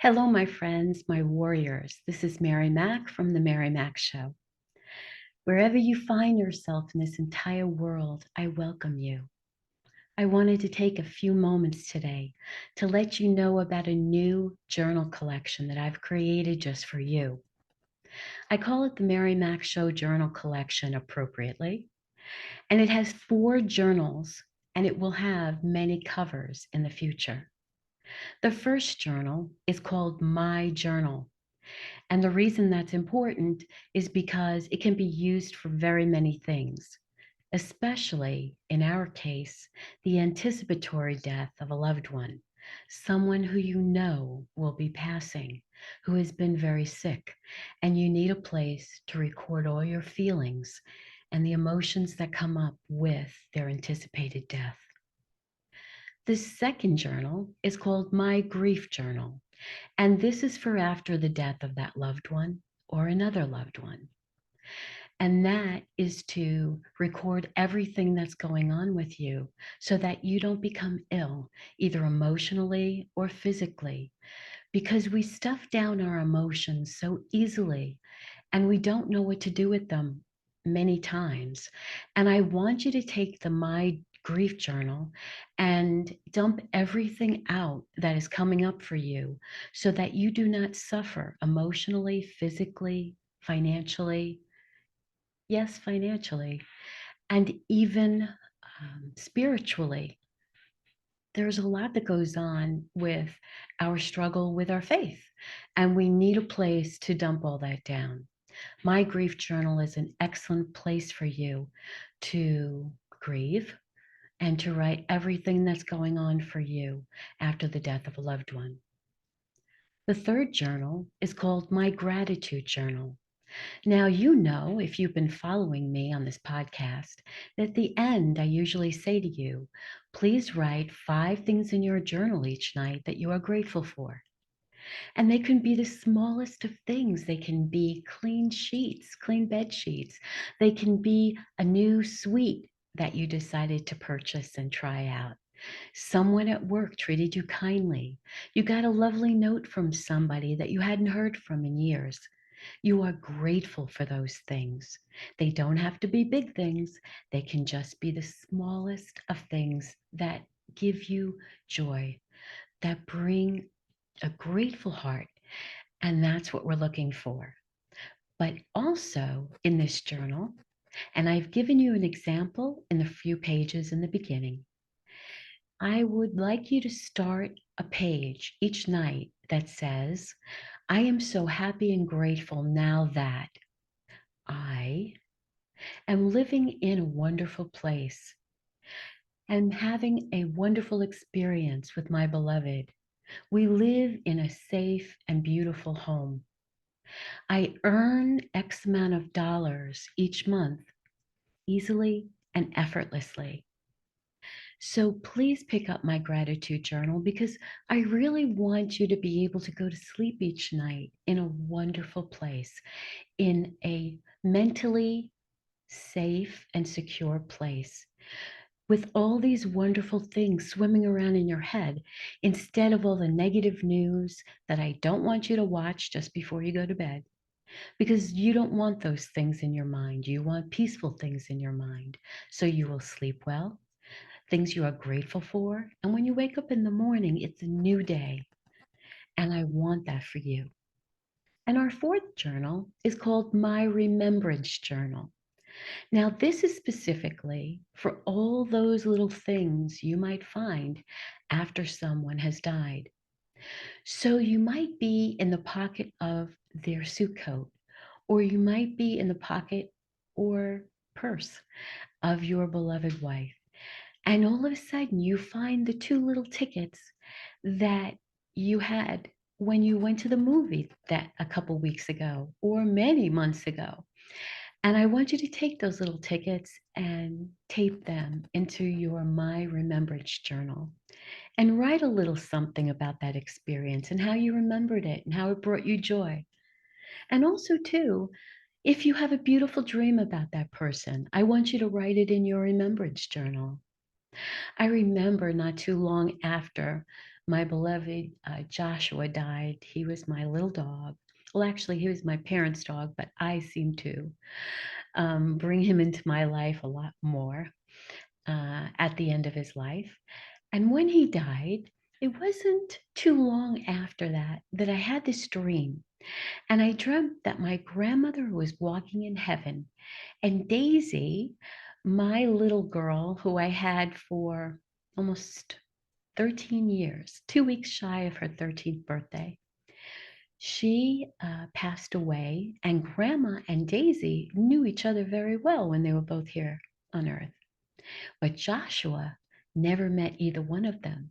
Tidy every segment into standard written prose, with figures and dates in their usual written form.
Hello, my friends, my warriors. This is Mary Mac from The Mary Mac Show. Wherever you find yourself in this entire world, I welcome you. I wanted to take a few moments today to let you know about a new journal collection that I've created just for you. I call it the Mary Mac Show Journal Collection appropriately, and it has 4 journals and it will have many covers in the future. The first journal is called My Journal. And the reason that's important is because it can be used for very many things, especially in our case, the anticipatory death of a loved one, someone who you know will be passing, who has been very sick, and you need a place to record all your feelings and the emotions that come up with their anticipated death. The second journal is called My Grief Journal. And this is for after the death of that loved one or another loved one. And that is to record everything that's going on with you so that you don't become ill, either emotionally or physically, because we stuff down our emotions so easily and we don't know what to do with them many times. And I want you to take the My Grief Journal and dump everything out that is coming up for you so that you do not suffer emotionally, physically, financially. Yes, financially, and even spiritually. There's a lot that goes on with our struggle with our faith, and we need a place to dump all that down. My grief journal is an excellent place for you to grieve and to write everything that's going on for you after the death of a loved one. The third journal is called My Gratitude Journal. Now, you know, if you've been following me on this podcast, that at the end, I usually say to you, please write 5 things in your journal each night that you are grateful for. And they can be the smallest of things. They can be clean sheets, clean bed sheets. They can be a new sweet that you decided to purchase and try out. Someone at work treated you kindly. You got a lovely note from somebody that you hadn't heard from in years. You are grateful for those things. They don't have to be big things. They can just be the smallest of things that give you joy, that bring a grateful heart. And that's what we're looking for. But also in this journal, and I've given you an example in the few pages in the beginning, I would like you to start a page each night that says, I am so happy and grateful now that I am living in a wonderful place and having a wonderful experience with my beloved. We live in a safe and beautiful home. I earn X amount of dollars each month easily and effortlessly. So please pick up my gratitude journal because I really want you to be able to go to sleep each night in a wonderful place, in a mentally safe and secure place, with all these wonderful things swimming around in your head instead of all the negative news that I don't want you to watch just before you go to bed. Because you don't want those things in your mind. You want peaceful things in your mind. So you will sleep well, things you are grateful for. And when you wake up in the morning, it's a new day. And I want that for you. And our fourth journal is called My Remembrance Journal. Now, this is specifically for all those little things you might find after someone has died. So you might be in the pocket of their suit coat, or you might be in the pocket or purse of your beloved wife. And all of a sudden, you find the 2 little tickets that you had when you went to the movie that a couple weeks ago or many months ago. And I want you to take those little tickets and tape them into your My Remembrance journal and write a little something about that experience and how you remembered it and how it brought you joy. And also, too, if you have a beautiful dream about that person, I want you to write it in your remembrance journal. I remember not too long after My beloved Joshua died. He was my little dog. Well, actually, he was my parents' dog, but I seem to bring him into my life a lot more at the end of his life. And when he died, it wasn't too long after that that I had this dream. And I dreamt that my grandmother was walking in heaven, and Daisy, my little girl who I had for almost 13 years, 2 weeks shy of her 13th birthday, she passed away, and Grandma and Daisy knew each other very well when they were both here on Earth. But Joshua never met either one of them.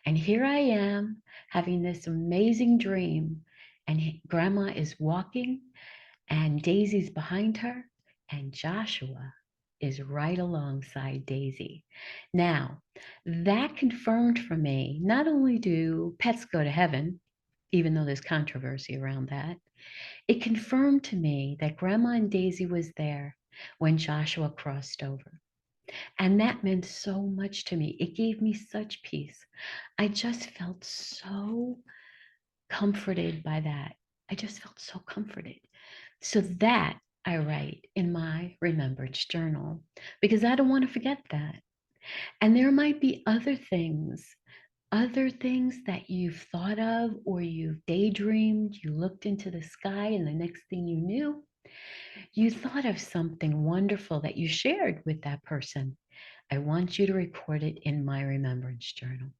And here I am having this amazing dream, and Grandma is walking, and Daisy's behind her, and Joshua is right alongside Daisy. Now, that confirmed for me not only do pets go to heaven, even though there's controversy around that, it confirmed to me that Grandma and Daisy was there when Joshua crossed over. And that meant so much to me. It gave me such peace. I just felt so comforted by that. I just felt so comforted. So that I write in my remembrance journal because I don't want to forget that. And there might be other things that you've thought of or you've daydreamed, you looked into the sky, and the next thing you knew, you thought of something wonderful that you shared with that person. I want you to record it in my remembrance journal.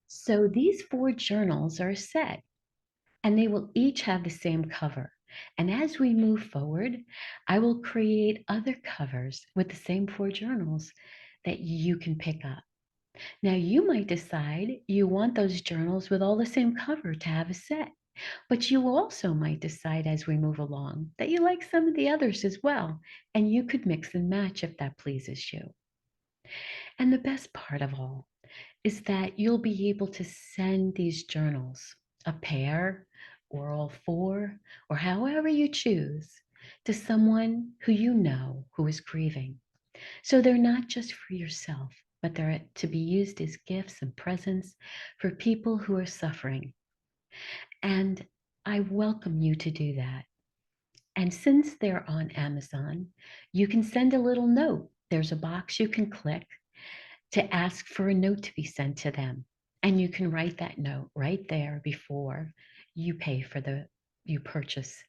So these 4 journals are set, and they will each have the same cover. And as we move forward, I will create other covers with the same 4 journals that you can pick up. Now, you might decide you want those journals with all the same cover to have a set, but you also might decide as we move along that you like some of the others as well, and you could mix and match if that pleases you. And the best part of all is that you'll be able to send these journals, a pair or all 4, or however you choose, to someone who you know who is grieving. So they're not just for yourself, but they're to be used as gifts and presents for people who are suffering. And I welcome you to do that. And since they're on Amazon, you can send a little note. There's a box you can click to ask for a note to be sent to them. And you can write that note right there before you you purchase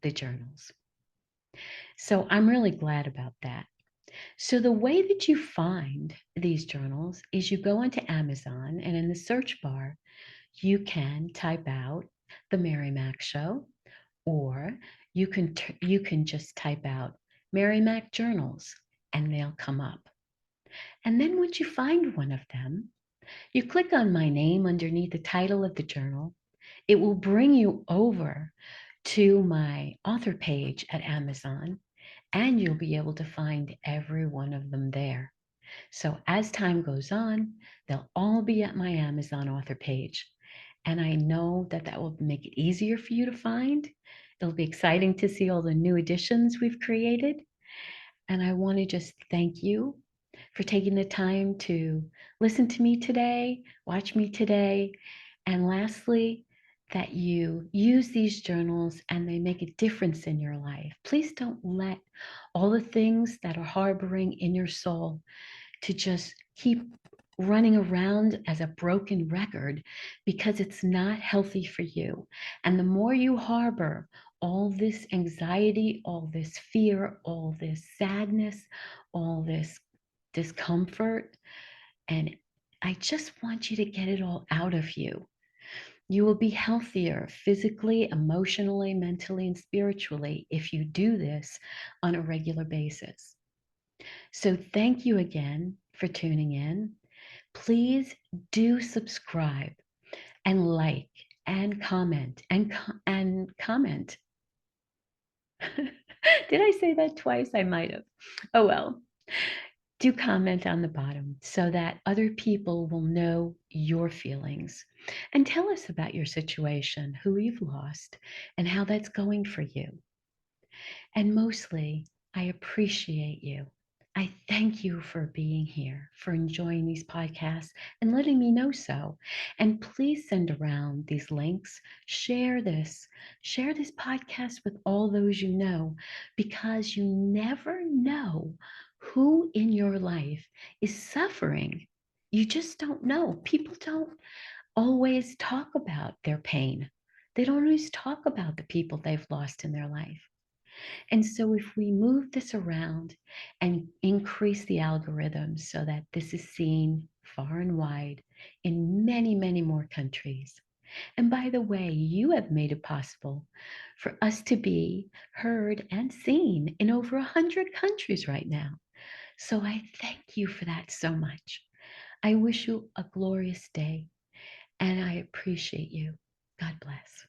the journals. So I'm really glad about that. So the way that you find these journals is you go into Amazon, and in the search bar, you can type out The Mary Mac Show, or you can just type out Mary Mac Journals, and they'll come up. And then once you find one of them, you click on my name underneath the title of the journal. It will bring you over to my author page at Amazon, and you'll be able to find every one of them there. So as time goes on, they'll all be at my Amazon author page. And I know that that will make it easier for you to find. It'll be exciting to see all the new additions we've created. And I want to just thank you for taking the time to listen to me today, watch me today. And lastly, that you use these journals and they make a difference in your life. Please don't let all the things that are harboring in your soul to just keep running around as a broken record, because it's not healthy for you. And the more you harbor all this anxiety, all this fear, all this sadness, all this discomfort, and I just want you to get it all out of you. You will be healthier physically, emotionally, mentally, and spiritually if you do this on a regular basis. So thank you again for tuning in. Please do subscribe and like and comment and comment. Did I say that twice? I might have. Oh well. Do comment on the bottom so that other people will know your feelings, and tell us about your situation, who you've lost, and how that's going for you. And mostly, I appreciate you. I thank you for being here, for enjoying these podcasts and letting me know so. And please send around these links. Share this podcast with all those you know, because you never know who in your life is suffering. You just don't know. People don't always talk about their pain. They don't always talk about the people they've lost in their life. And so, if we move this around and increase the algorithms so that this is seen far and wide in many, many more countries. And by the way, you have made it possible for us to be heard and seen in over 100 countries right now. So I thank you for that so much. I wish you a glorious day and I appreciate you. God bless.